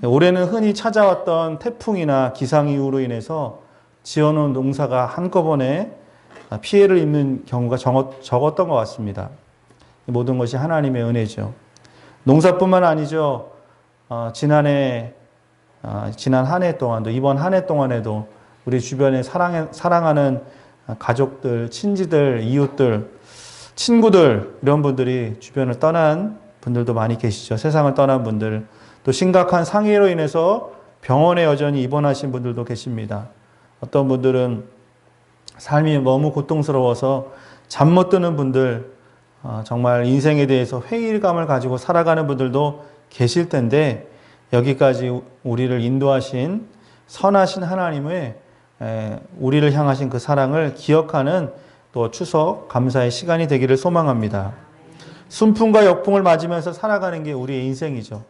올해는 흔히 찾아왔던 태풍이나 기상이후로 인해서 지어놓은 농사가 한꺼번에 피해를 입는 경우가 적었던 것 같습니다. 모든 것이 하나님의 은혜죠. 농사뿐만 아니죠. 지난 한 해 동안도, 이번 한 해 동안에도 우리 주변에 사랑하는 가족들, 친지들, 이웃들, 친구들, 이런 분들이 주변을 떠난 분들도 많이 계시죠. 세상을 떠난 분들. 또 심각한 상해로 인해서 병원에 여전히 입원하신 분들도 계십니다. 어떤 분들은 삶이 너무 고통스러워서 잠 못 드는 분들, 정말 인생에 대해서 회의감을 가지고 살아가는 분들도 계실 텐데, 여기까지 우리를 인도하신 선하신 하나님의 우리를 향하신 그 사랑을 기억하는 또 추석 감사의 시간이 되기를 소망합니다. 순풍과 역풍을 맞으면서 살아가는 게 우리의 인생이죠.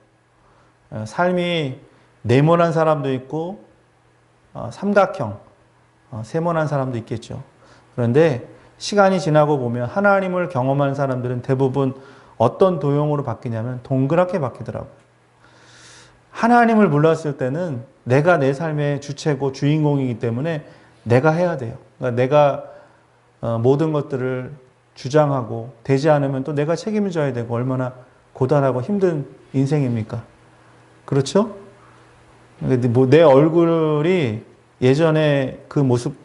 삶이 네모난 사람도 있고 삼각형, 세모난 사람도 있겠죠. 그런데 시간이 지나고 보면 하나님을 경험한 사람들은 대부분 어떤 도형으로 바뀌냐면 동그랗게 바뀌더라고요. 하나님을 몰랐을 때는 내가 내 삶의 주체고 주인공이기 때문에 내가 해야 돼요. 그러니까 내가 모든 것들을 주장하고 되지 않으면 또 내가 책임을 져야 되고 얼마나 고단하고 힘든 인생입니까? 그렇죠? 내 얼굴이 예전에 그 모습,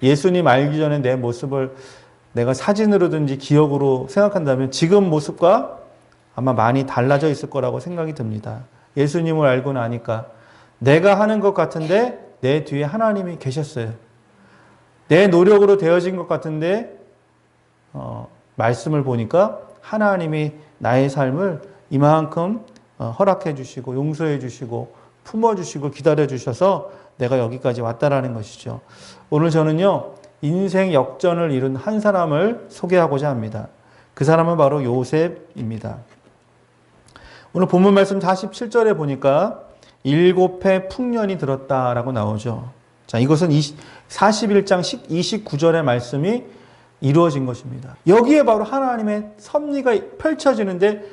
예수님 알기 전에 내 모습을 내가 사진으로든지 기억으로 생각한다면 지금 모습과 아마 많이 달라져 있을 거라고 생각이 듭니다. 예수님을 알고 나니까 내가 하는 것 같은데 내 뒤에 하나님이 계셨어요. 내 노력으로 되어진 것 같은데 말씀을 보니까 하나님이 나의 삶을 이만큼 허락해 주시고 용서해 주시고 품어 주시고 기다려 주셔서 내가 여기까지 왔다라는 것이죠. 오늘 저는요, 인생 역전을 이룬 한 사람을 소개하고자 합니다. 그 사람은 바로 요셉입니다. 오늘 본문 말씀 47절에 보니까 7해 풍년이 들었다라고 나오죠. 자, 이것은 41장 29절의 말씀이 이루어진 것입니다. 여기에 바로 하나님의 섭리가 펼쳐지는데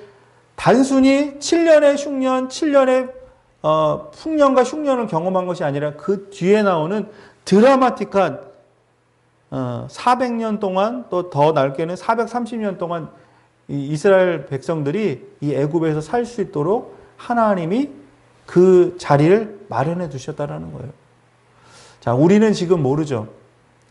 단순히 7년의 흉년, 7년의 풍년과 흉년을 경험한 것이 아니라 그 뒤에 나오는 드라마틱한 400년 동안 또 더 넓게는 430년 동안 이 이스라엘 백성들이 이 애굽에서 살 수 있도록 하나님이 그 자리를 마련해 두셨다라는 거예요. 자, 우리는 지금 모르죠.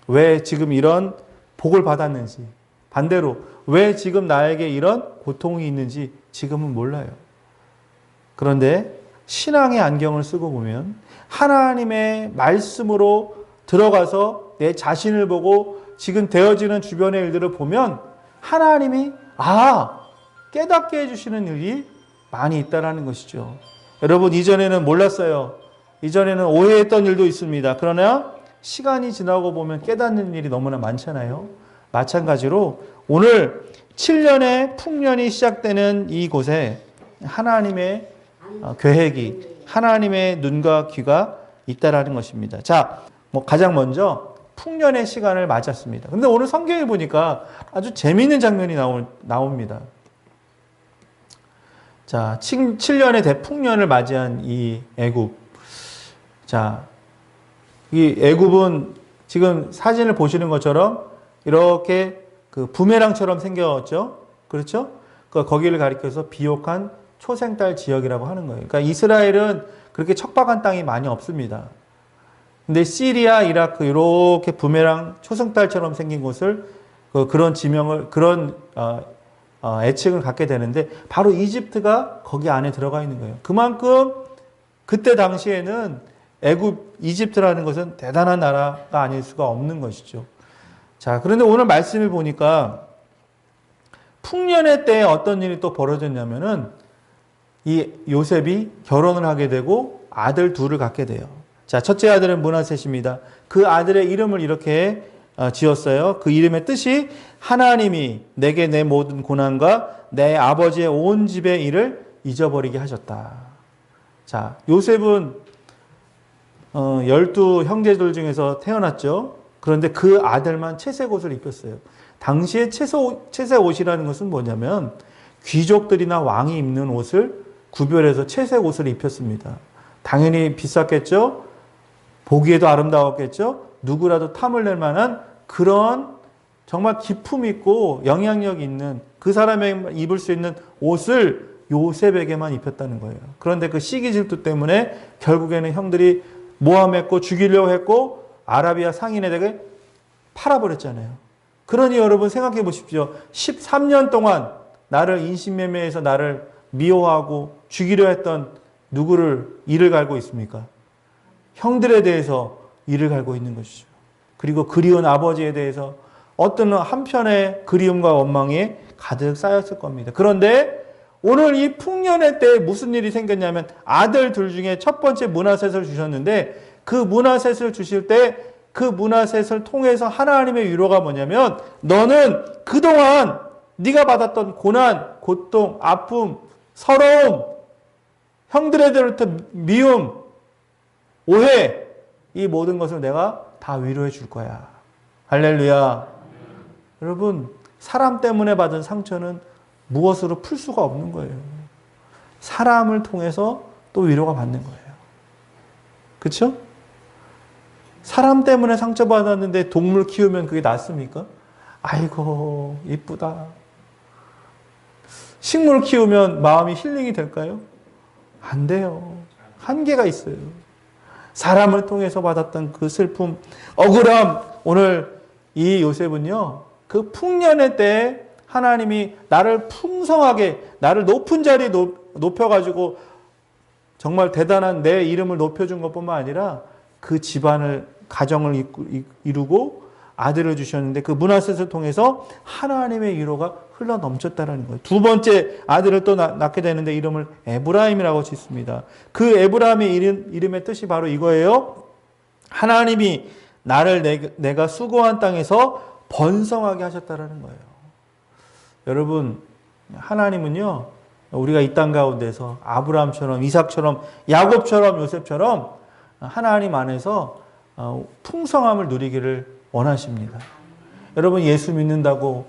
왜 지금 이런 복을 받았는지, 반대로 왜 지금 나에게 이런 고통이 있는지 지금은 몰라요. 그런데 신앙의 안경을 쓰고 보면 하나님의 말씀으로 들어가서 내 자신을 보고 지금 되어지는 주변의 일들을 보면 하나님이 깨닫게 해주시는 일이 많이 있다는 것이죠. 여러분, 이전에는 몰랐어요. 이전에는 오해했던 일도 있습니다. 그러나 시간이 지나고 보면 깨닫는 일이 너무나 많잖아요. 마찬가지로 오늘 7년의 풍년이 시작되는 이곳에 하나님의 계획이, 하나님의 눈과 귀가 있다라는 것입니다. 자, 가장 먼저 풍년의 시간을 맞았습니다. 근데 오늘 성경에 보니까 아주 재미있는 장면이 나옵니다. 자, 7년의 대풍년을 맞이한 이 애굽. 자, 이 애굽은 지금 사진을 보시는 것처럼 이렇게 그 부메랑처럼 생겼죠. 그렇죠? 거기를 가리켜서 비옥한 초생딸 지역이라고 하는 거예요. 그러니까 이스라엘은 그렇게 척박한 땅이 많이 없습니다. 근데 시리아, 이라크 이렇게 부메랑 초생딸처럼 생긴 곳을 그런 지명을, 그런 애칭을 갖게 되는데 바로 이집트가 거기 안에 들어가 있는 거예요. 그만큼 그때 당시에는 애굽, 이집트라는 것은 대단한 나라가 아닐 수가 없는 것이죠. 자, 그런데 오늘 말씀을 보니까 풍년의 때에 어떤 일이 또 벌어졌냐면은 이 요셉이 결혼을 하게 되고 아들 둘을 갖게 돼요. 자, 첫째 아들은 므낫셋입니다. 그 아들의 이름을 이렇게 지었어요. 그 이름의 뜻이 하나님이 내게 내 모든 고난과 내 아버지의 온 집의 일을 잊어버리게 하셨다. 자, 요셉은 12 형제들 중에서 태어났죠. 그런데 그 아들만 채색 옷을 입혔어요. 당시에 채색 옷이라는 것은 뭐냐면 귀족들이나 왕이 입는 옷을 구별해서 채색 옷을 입혔습니다. 당연히 비쌌겠죠? 보기에도 아름다웠겠죠? 누구라도 탐을 낼 만한 그런 정말 기품 있고 영향력 있는 그 사람이 입을 수 있는 옷을 요셉에게만 입혔다는 거예요. 그런데 그 시기 질투 때문에 결국에는 형들이 모함했고 죽이려고 했고 아라비아 상인에게 팔아버렸잖아요. 그러니 여러분 생각해 보십시오. 13년 동안 나를 인신매매해서 나를 미워하고 죽이려 했던 누구를 이를 갈고 있습니까? 형들에 대해서 이를 갈고 있는 것이죠. 그리고 그리운 아버지에 대해서 어떤 한편의 그리움과 원망이 가득 쌓였을 겁니다. 그런데 오늘 이 풍년의 때에 무슨 일이 생겼냐면 아들 둘 중에 첫 번째 문하셋을 주셨는데 그 문하셋을 주실 때 그 문하셋을 통해서 하나님의 위로가 뭐냐면 너는 그동안 네가 받았던 고난, 고통, 아픔, 서러움, 형들에게로부터 미움, 오해 이 모든 것을 내가 다 위로해 줄 거야. 할렐루야. 여러분 사람 때문에 받은 상처는 무엇으로 풀 수가 없는 거예요. 사람을 통해서 또 위로가 받는 거예요. 그렇죠? 사람 때문에 상처받았는데 동물 키우면 그게 낫습니까? 아이고 이쁘다. 식물 키우면 마음이 힐링이 될까요? 안 돼요. 한계가 있어요. 사람을 통해서 받았던 그 슬픔, 억울함. 오늘 이 요셉은요. 그 풍년의 때에 하나님이 나를 풍성하게 나를 높은 자리에 높여가지고 정말 대단한 내 이름을 높여준 것뿐만 아니라 그 집안을 가정을 이루고 아들을 주셨는데 그 문하셋을 통해서 하나님의 위로가 흘러 넘쳤다는 거예요. 두 번째 아들을 또 낳게 되는데 이름을 에브라임이라고 짓습니다. 그 에브라임의 이름의 뜻이 바로 이거예요. 하나님이 나를 내가 수고한 땅에서 번성하게 하셨다는 거예요. 여러분 하나님은요. 우리가 이 땅 가운데서 아브라함처럼 이삭처럼 야곱처럼 요셉처럼 하나님 안에서 풍성함을 누리기를 원하십니다. 여러분 예수 믿는다고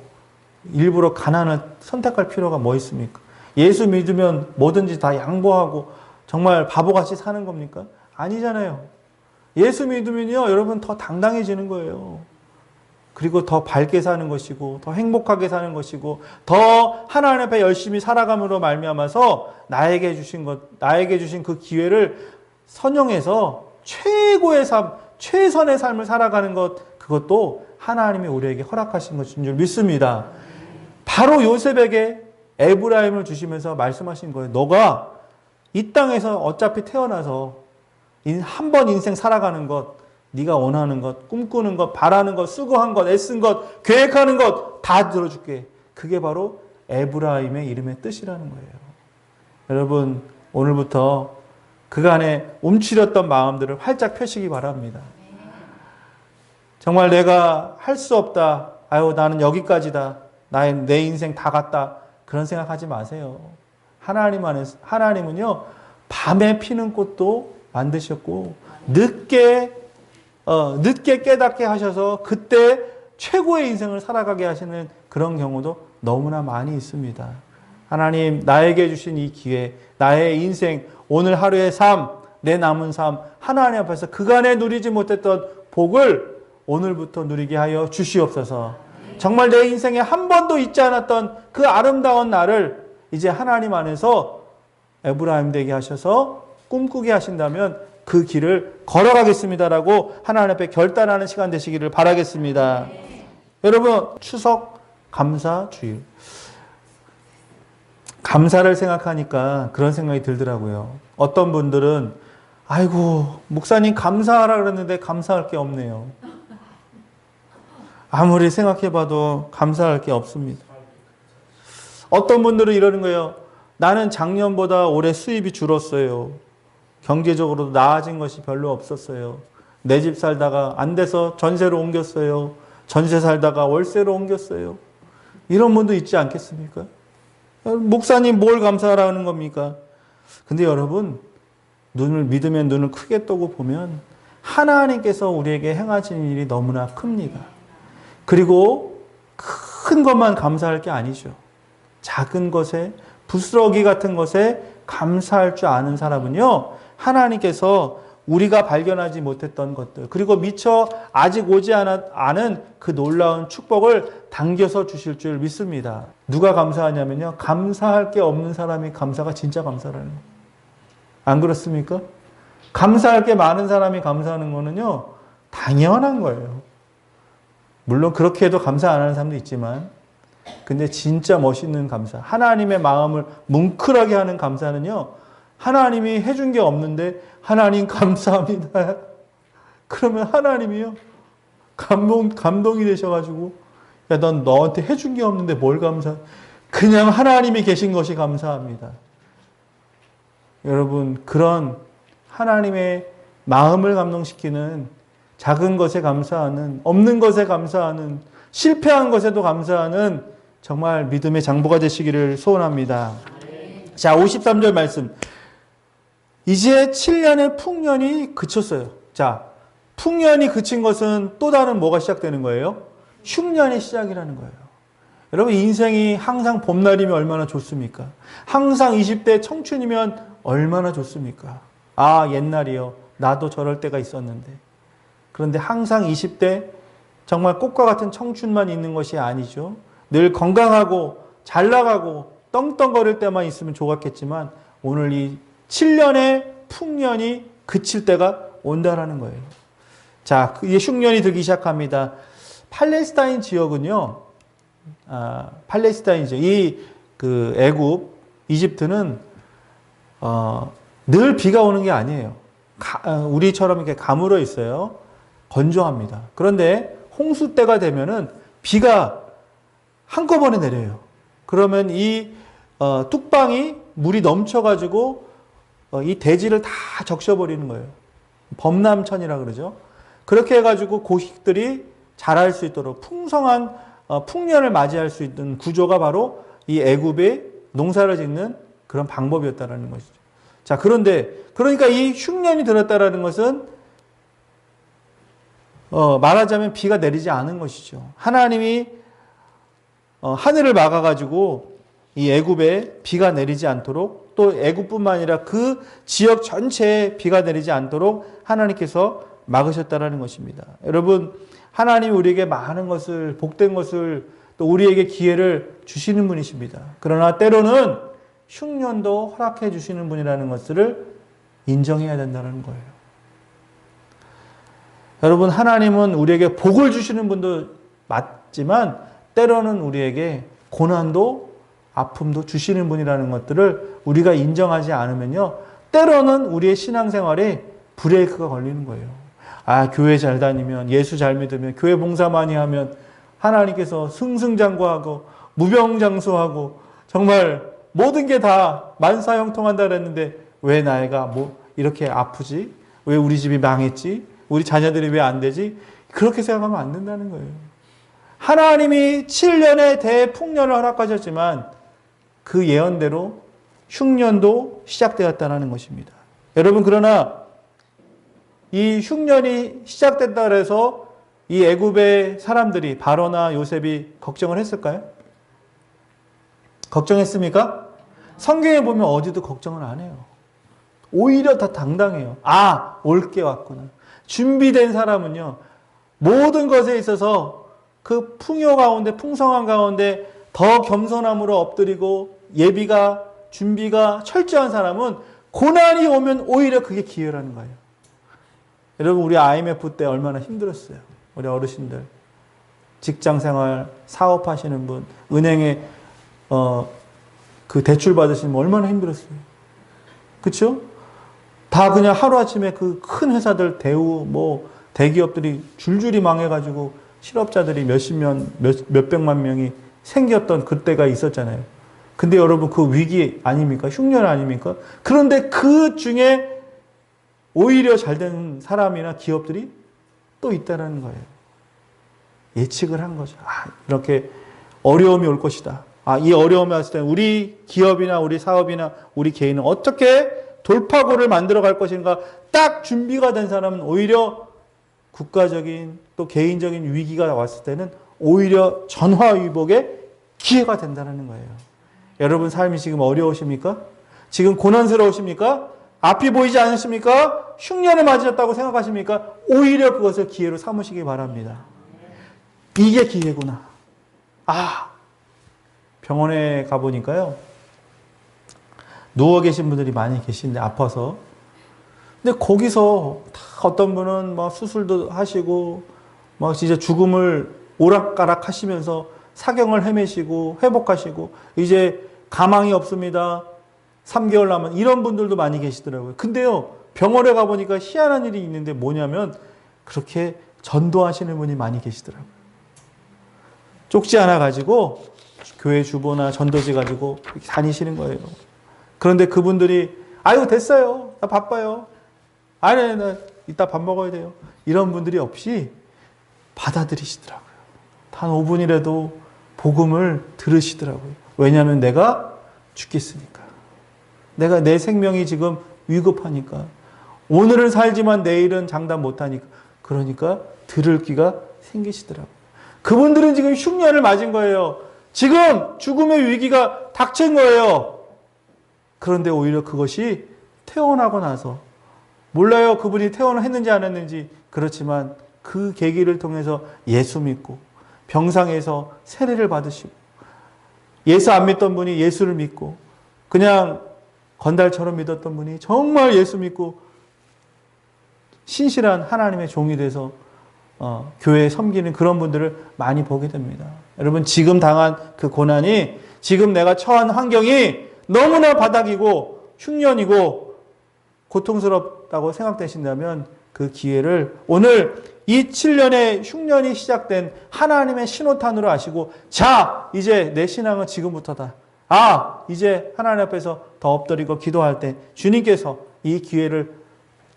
일부러 가난을 선택할 필요가 뭐 있습니까? 예수 믿으면 뭐든지 다 양보하고 정말 바보같이 사는 겁니까? 아니잖아요. 예수 믿으면요 여러분 더 당당해지는 거예요. 그리고 더 밝게 사는 것이고 더 행복하게 사는 것이고 더 하나님 앞에 열심히 살아감으로 말미암아서 나에게 주신 그 기회를 선용해서 최고의 삶, 최선의 삶을 살아가는 것 그것도 하나님이 우리에게 허락하신 것인 줄 믿습니다. 바로 요셉에게 에브라임을 주시면서 말씀하신 거예요. 너가 이 땅에서 어차피 태어나서 한 번 인생 살아가는 것 네가 원하는 것, 꿈꾸는 것, 바라는 것, 수고한 것, 애쓴 것, 계획하는 것 다 들어줄게. 그게 바로 에브라임의 이름의 뜻이라는 거예요. 여러분 오늘부터 그간에 움츠렸던 마음들을 활짝 펴시기 바랍니다. 정말 내가 할 수 없다. 아유 나는 여기까지다. 내 인생 다 갔다. 그런 생각하지 마세요. 하나님은요 밤에 피는 꽃도 만드셨고 늦게 깨닫게 하셔서 그때 최고의 인생을 살아가게 하시는 그런 경우도 너무나 많이 있습니다. 하나님 나에게 주신 이 기회, 나의 인생, 오늘 하루의 삶, 내 남은 삶, 하나님 앞에서 그간에 누리지 못했던 복을 오늘부터 누리게 하여 주시옵소서. 정말 내 인생에 한 번도 있지 않았던 그 아름다운 날을 이제 하나님 안에서 에브라임 되게 하셔서 꿈꾸게 하신다면 그 길을 걸어가겠습니다라고 하나님 앞에 결단하는 시간 되시기를 바라겠습니다. 여러분 추석 감사 주일 감사를 생각하니까 그런 생각이 들더라고요. 어떤 분들은 아이고 목사님 감사하라 그랬는데 감사할 게 없네요. 아무리 생각해봐도 감사할 게 없습니다. 어떤 분들은 이러는 거예요. 나는 작년보다 올해 수입이 줄었어요. 경제적으로 나아진 것이 별로 없었어요. 내 집 살다가 안 돼서 전세로 옮겼어요. 전세 살다가 월세로 옮겼어요. 이런 분도 있지 않겠습니까? 목사님 뭘 감사하라는 겁니까? 근데 여러분 믿으면 눈을 크게 뜨고 보면 하나님께서 우리에게 행하신 일이 너무나 큽니다. 그리고 큰 것만 감사할 게 아니죠. 작은 것에 부스러기 같은 것에 감사할 줄 아는 사람은요, 하나님께서 우리가 발견하지 못했던 것들, 그리고 미처 아직 오지 않은 그 놀라운 축복을 당겨서 주실 줄 믿습니다. 누가 감사하냐면요, 감사할 게 없는 사람이 감사가 진짜 감사라는 거예요. 안 그렇습니까? 감사할 게 많은 사람이 감사하는 거는요, 당연한 거예요. 물론 그렇게 해도 감사 안 하는 사람도 있지만, 근데 진짜 멋있는 감사, 하나님의 마음을 뭉클하게 하는 감사는요, 하나님이 해준 게 없는데 하나님 감사합니다. 그러면 하나님이요, 감동이 되셔가지고, 야, 넌 너한테 해준 게 없는데 뭘 그냥 하나님이 계신 것이 감사합니다. 여러분, 그런 하나님의 마음을 감동시키는 작은 것에 감사하는, 없는 것에 감사하는, 실패한 것에도 감사하는 정말 믿음의 장부가 되시기를 소원합니다. 자, 53절 말씀. 이제 7년의 풍년이 그쳤어요. 자, 풍년이 그친 것은 또 다른 뭐가 시작되는 거예요? 흉년의 시작이라는 거예요. 여러분, 인생이 항상 봄날이면 얼마나 좋습니까? 항상 20대 청춘이면 얼마나 좋습니까? 아, 옛날이요. 나도 저럴 때가 있었는데. 그런데 항상 20대 정말 꽃과 같은 청춘만 있는 것이 아니죠. 늘 건강하고 잘 나가고 떵떵거릴 때만 있으면 좋았겠지만 오늘 이 7년의 풍년이 그칠 때가 온다라는 거예요. 자, 이제 흉년이 들기 시작합니다. 팔레스타인 지역은요, 팔레스타인이죠. 그 애굽, 이집트는 늘 비가 오는 게 아니에요. 우리처럼 이렇게 가물어 있어요. 건조합니다. 그런데 홍수 때가 되면은 비가 한꺼번에 내려요. 그러면 이 뚝방이 물이 넘쳐가지고 이 대지를 다 적셔버리는 거예요. 범람천이라 그러죠. 그렇게 해가지고 고식들이 자랄 수 있도록 풍성한 풍년을 맞이할 수 있는 구조가 바로 이 애굽의 농사를 짓는 그런 방법이었다라는 것이죠. 자, 그러니까 이 흉년이 들었다라는 것은 말하자면 비가 내리지 않은 것이죠. 하나님이 하늘을 막아가지고 이 애굽에 비가 내리지 않도록, 또 애굽뿐만 아니라 그 지역 전체에 비가 내리지 않도록 하나님께서 막으셨다라는 것입니다. 여러분, 하나님이 우리에게 많은 것을, 복된 것을, 또 우리에게 기회를 주시는 분이십니다. 그러나 때로는 흉년도 허락해 주시는 분이라는 것을 인정해야 된다는 거예요. 여러분, 하나님은 우리에게 복을 주시는 분도 맞지만 때로는 우리에게 고난도 아픔도 주시는 분이라는 것들을 우리가 인정하지 않으면요, 때로는 우리의 신앙생활에 브레이크가 걸리는 거예요. 아, 교회 잘 다니면, 예수 잘 믿으면, 교회 봉사 많이 하면 하나님께서 승승장구하고 무병장수하고 정말 모든 게 다 만사형통한다 그랬는데 왜 나이가 뭐 이렇게 아프지? 왜 우리 집이 망했지? 우리 자녀들이 왜 안 되지? 그렇게 생각하면 안 된다는 거예요. 하나님이 7년의 대풍년을 허락하셨지만 그 예언대로 흉년도 시작되었다는 것입니다. 여러분, 그러나 이 흉년이 시작됐다 그래서 이 애굽의 사람들이, 바로나 요셉이 걱정을 했을까요? 걱정했습니까? 성경에 보면 어디도 걱정을 안 해요. 오히려 다 당당해요. 아, 올 게 왔구나. 준비된 사람은요, 모든 것에 있어서 그 풍요 가운데, 풍성한 가운데 더 겸손함으로 엎드리고 예비가, 준비가 철저한 사람은 고난이 오면 오히려 그게 기회라는 거예요. 여러분, 우리 IMF 때 얼마나 힘들었어요. 우리 어르신들. 직장생활, 사업하시는 분, 은행에 그 대출 받으시는 분 얼마나 힘들었어요. 그렇죠? 다 그냥 하루아침에 그 큰 회사들, 대우, 뭐 대기업들이 줄줄이 망해가지고 실업자들이 몇백만 명이 생겼던 그때가 있었잖아요. 근데 여러분, 그 위기 아닙니까? 흉년 아닙니까? 그런데 그 중에 오히려 잘된 사람이나 기업들이 또 있다는 거예요. 예측을 한 거죠. 아, 이렇게 어려움이 올 것이다. 아, 이 어려움이 왔을 때 우리 기업이나 우리 사업이나 우리 개인은 어떻게 돌파구를 만들어 갈 것인가 딱 준비가 된 사람은 오히려 국가적인 또 개인적인 위기가 왔을 때는 오히려 전화위복의 기회가 된다는 거예요. 여러분 삶이 지금 어려우십니까? 지금 고난스러우십니까? 앞이 보이지 않으십니까? 흉년을 맞으셨다고 생각하십니까? 오히려 그것을 기회로 삼으시기 바랍니다. 이게 기회구나. 병원에 가보니까요, 누워 계신 분들이 많이 계신데, 아파서. 근데 거기서 다 어떤 분은 막 수술도 하시고, 막 진짜 죽음을 오락가락 하시면서 사경을 헤매시고, 회복하시고, 이제 가망이 없습니다. 3개월 남은 이런 분들도 많이 계시더라고요. 근데요, 병원에 가보니까 희한한 일이 있는데 뭐냐면, 그렇게 전도하시는 분이 많이 계시더라고요. 쪽지 하나 가지고, 교회 주보나 전도지 가지고 다니시는 거예요. 그런데 그분들이, 아유, 됐어요. 나 바빠요. 아니, 나 이따 밥 먹어야 돼요. 이런 분들이 없이 받아들이시더라고요. 단 5분이라도 복음을 들으시더라고요. 왜냐하면 내가 죽겠으니까. 내가 내 생명이 지금 위급하니까. 오늘은 살지만 내일은 장담 못하니까. 그러니까 들을 귀가 생기시더라고요. 그분들은 지금 흉년을 맞은 거예요. 지금 죽음의 위기가 닥친 거예요. 그런데 오히려 그것이 퇴원하고 나서, 몰라요 그분이 퇴원을 했는지 안 했는지. 그렇지만 그 계기를 통해서 예수 믿고 병상에서 세례를 받으시고, 예수 안 믿던 분이 예수를 믿고, 그냥 건달처럼 믿었던 분이 정말 예수 믿고 신실한 하나님의 종이 돼서 교회에 섬기는 그런 분들을 많이 보게 됩니다. 여러분, 지금 당한 그 고난이, 지금 내가 처한 환경이 너무나 바닥이고 흉년이고 고통스럽다고 생각되신다면 그 기회를 오늘 이 7년의 흉년이 시작된 하나님의 신호탄으로 아시고, 자, 이제 내 신앙은 지금부터다. 이제 하나님 앞에서 더 엎드리고 기도할 때 주님께서 이 기회를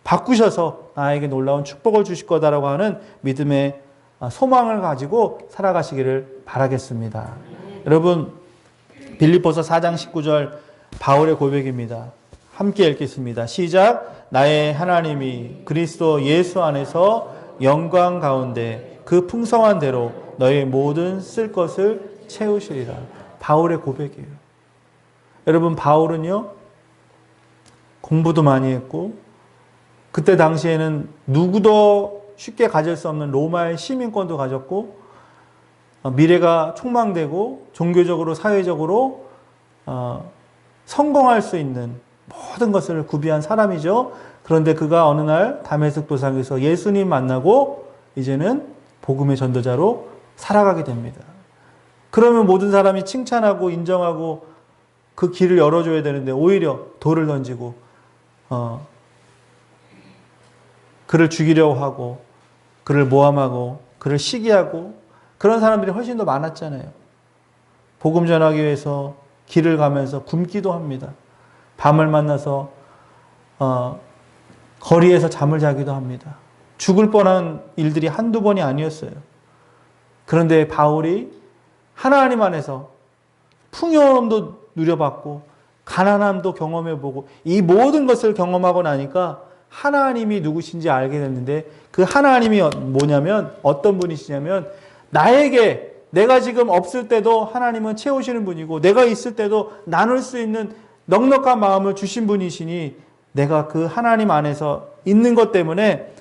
바꾸셔서 나에게 놀라운 축복을 주실 거다라고 하는 믿음의 소망을 가지고 살아가시기를 바라겠습니다. 여러분, 빌립보서 4장 19절 바울의 고백입니다. 함께 읽겠습니다. 시작. 나의 하나님이 그리스도 예수 안에서 영광 가운데 그 풍성한 대로 너의 모든 쓸 것을 채우시리라. 바울의 고백이에요. 여러분, 바울은요, 공부도 많이 했고, 그때 당시에는 누구도 쉽게 가질 수 없는 로마의 시민권도 가졌고, 미래가 촉망되고 종교적으로 사회적으로 성공할 수 있는 모든 것을 구비한 사람이죠. 그런데 그가 어느 날 다메섹 도상에서 예수님 만나고 이제는 복음의 전도자로 살아가게 됩니다. 그러면 모든 사람이 칭찬하고 인정하고 그 길을 열어줘야 되는데 오히려 돌을 던지고 그를 죽이려고 하고 그를 모함하고 그를 시기하고 그런 사람들이 훨씬 더 많았잖아요. 복음 전하기 위해서 길을 가면서 굶기도 합니다. 밤을 만나서 거리에서 잠을 자기도 합니다. 죽을 뻔한 일들이 한두 번이 아니었어요. 그런데 바울이 하나님 안에서 풍요함도 누려봤고 가난함도 경험해보고 이 모든 것을 경험하고 나니까 하나님이 누구신지 알게 됐는데, 그 하나님이 뭐냐면, 어떤 분이시냐면, 나에게 내가 지금 없을 때도 하나님은 채우시는 분이고, 내가 있을 때도 나눌 수 있는 넉넉한 마음을 주신 분이시니, 내가 그 하나님 안에서 있는 것 때문에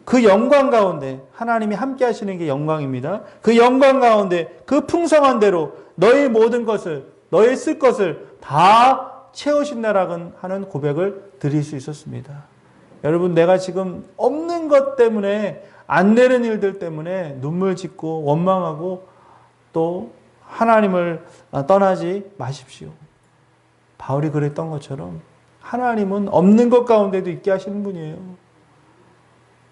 그 영광 가운데, 하나님이 함께 하시는 게 영광입니다. 그 영광 가운데 그 풍성한 대로 너의 모든 것을, 너의 쓸 것을 다 채우신다라고 하는 고백을 드릴 수 있었습니다. 여러분, 내가 지금 없는 것 때문에, 안 되는 일들 때문에 눈물 짓고 원망하고 또 하나님을 떠나지 마십시오. 바울이 그랬던 것처럼 하나님은 없는 것 가운데도 있게 하시는 분이에요.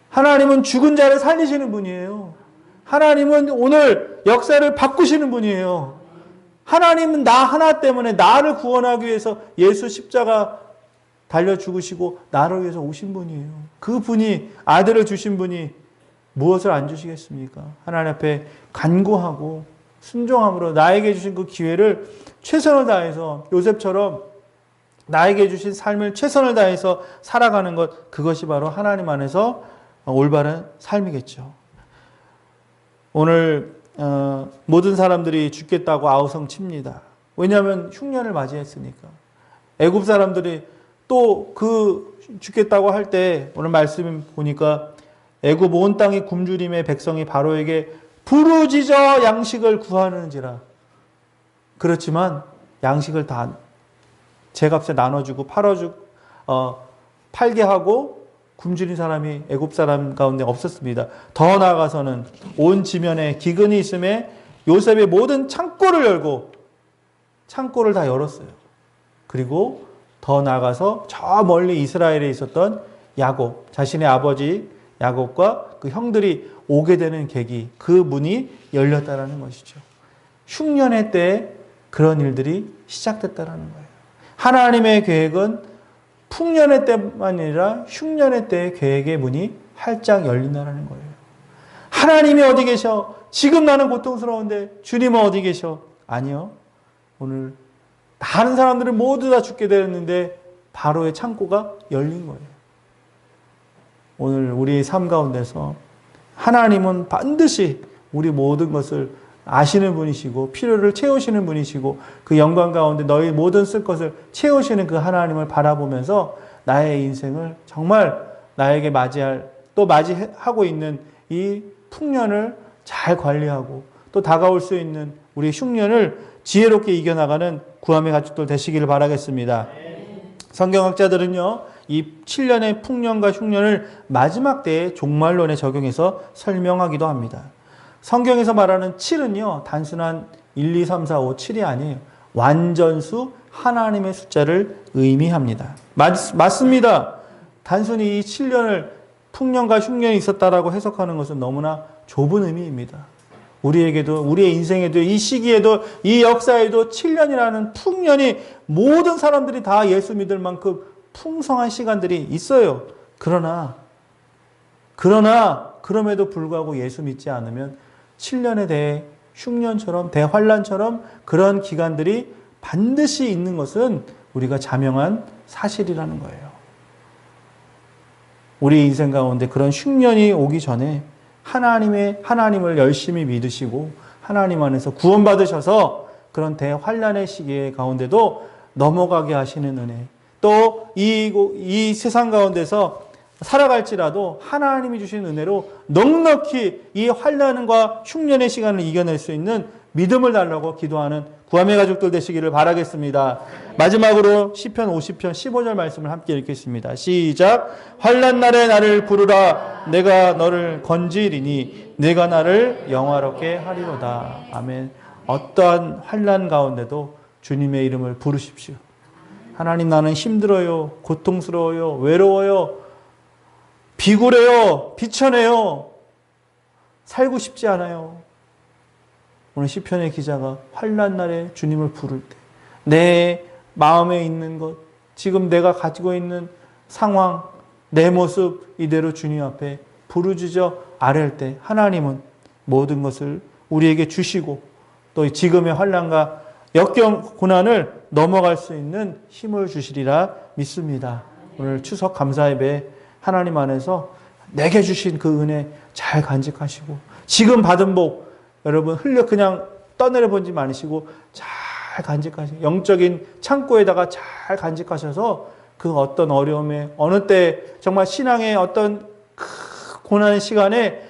하나님은 죽은 자를 살리시는 분이에요. 하나님은 오늘 역사를 바꾸시는 분이에요. 하나님은 나 하나 때문에 나를 구원하기 위해서 예수 십자가 달려 죽으시고 나를 위해서 오신 분이에요. 그 분이, 아들을 주신 분이 무엇을 안 주시겠습니까? 하나님 앞에 간구하고 순종함으로 나에게 주신 그 기회를 최선을 다해서, 요셉처럼 나에게 주신 삶을 최선을 다해서 살아가는 것, 그것이 바로 하나님 안에서 올바른 삶이겠죠. 오늘 모든 사람들이 죽겠다고 아우성 칩니다. 왜냐하면 흉년을 맞이했으니까. 애굽 사람들이 또 죽겠다고 할 때 오늘 말씀 보니까 애굽 온 땅이 굶주림에 백성이 바로에게 부르짖어 양식을 구하는지라. 그렇지만 양식을 다 제값에 나눠주고 팔게 하고 굶주린 사람이 애굽 사람 가운데 없었습니다. 더 나아가서는 온 지면에 기근이 있음에 요셉의 모든 창고를 열고 창고를 다 열었어요. 그리고 더 나아가서 저 멀리 이스라엘에 있었던 야곱, 자신의 아버지 야곱과 그 형들이 오게 되는 계기, 그 문이 열렸다라는 것이죠. 흉년의 때에 그런 일들이 시작됐다라는 거예요. 하나님의 계획은 풍년의 때만 아니라 흉년의 때의 계획의 문이 활짝 열린다는 거예요. 하나님이 어디 계셔? 지금 나는 고통스러운데 주님은 어디 계셔? 아니요. 오늘 다른 사람들은 모두 다 죽게 되었는데 바로의 창고가 열린 거예요. 오늘 우리의 삶 가운데서 하나님은 반드시 우리 모든 것을 아시는 분이시고 필요를 채우시는 분이시고 그 영광 가운데 너희 모든 쓸 것을 채우시는 그 하나님을 바라보면서 나의 인생을 정말 나에게 맞이하고 있는 이 풍년을 잘 관리하고 또 다가올 수 있는 우리 흉년을 지혜롭게 이겨나가는 구함의 가족들 되시기를 바라겠습니다. 성경학자들은요, 이 7년의 풍년과 흉년을 마지막 때의 종말론에 적용해서 설명하기도 합니다. 성경에서 말하는 7은요, 단순한 1, 2, 3, 4, 5, 7이 아니에요. 완전수 하나님의 숫자를 의미합니다. 맞습니다. 단순히 이 7년을 풍년과 흉년이 있었다라고 해석하는 것은 너무나 좁은 의미입니다. 우리에게도, 우리의 인생에도, 이 시기에도, 이 역사에도 7년이라는 풍년이 모든 사람들이 다 예수 믿을 만큼 풍성한 시간들이 있어요. 그럼에도 불구하고 예수 믿지 않으면 7년에 대해 흉년처럼 대환란처럼 그런 기간들이 반드시 있는 것은 우리가 자명한 사실이라는 거예요. 우리 인생 가운데 그런 흉년이 오기 전에 하나님을 열심히 믿으시고 하나님 안에서 구원받으셔서 그런 대환란의 시기의 가운데도 넘어가게 하시는 은혜, 또 이 세상 가운데서 살아갈지라도 하나님이 주신 은혜로 넉넉히 이 환난과 흉년의 시간을 이겨낼 수 있는 믿음을 달라고 기도하는 구함의 가족들 되시기를 바라겠습니다. 마지막으로 시편 50편 15절 말씀을 함께 읽겠습니다. 시작. 환난 날에 나를 부르라. 내가 너를 건지리니 내가 나를 영화롭게 하리로다. 아멘. 어떠한 환난 가운데도 주님의 이름을 부르십시오. 하나님, 나는 힘들어요. 고통스러워요. 외로워요. 비굴해요. 비천해요. 살고 싶지 않아요. 오늘 시편의 기자가 환난 날에 주님을 부를 때 내 마음에 있는 것, 지금 내가 가지고 있는 상황, 내 모습 이대로 주님 앞에 부르짖어 아랠 때 하나님은 모든 것을 우리에게 주시고 또 지금의 환난과 역경 고난을 넘어갈 수 있는 힘을 주시리라 믿습니다. 오늘 추석 감사 예배 하나님 안에서 내게 주신 그 은혜 잘 간직하시고 지금 받은 복 여러분 그냥 떠내려보지 마시고 잘 간직하시고 영적인 창고에다가 잘 간직하셔서 그 어떤 어려움에 어느 때 정말 신앙의 어떤 고난의 시간에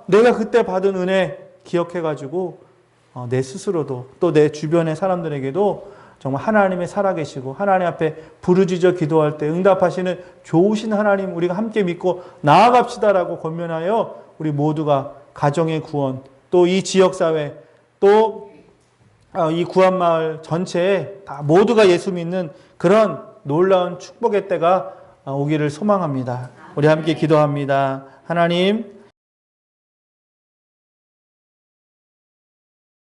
내가 그때 받은 은혜 기억해가지고 내 스스로도 또 내 주변의 사람들에게도 정말 하나님의 살아계시고 하나님 앞에 부르짖어 기도할 때 응답하시는 좋으신 하나님 우리가 함께 믿고 나아갑시다라고 권면하여 우리 모두가 가정의 구원 또 이 지역사회 또 이 구한마을 전체에 다 모두가 예수 믿는 그런 놀라운 축복의 때가 오기를 소망합니다. 우리 함께 기도합니다. 하나님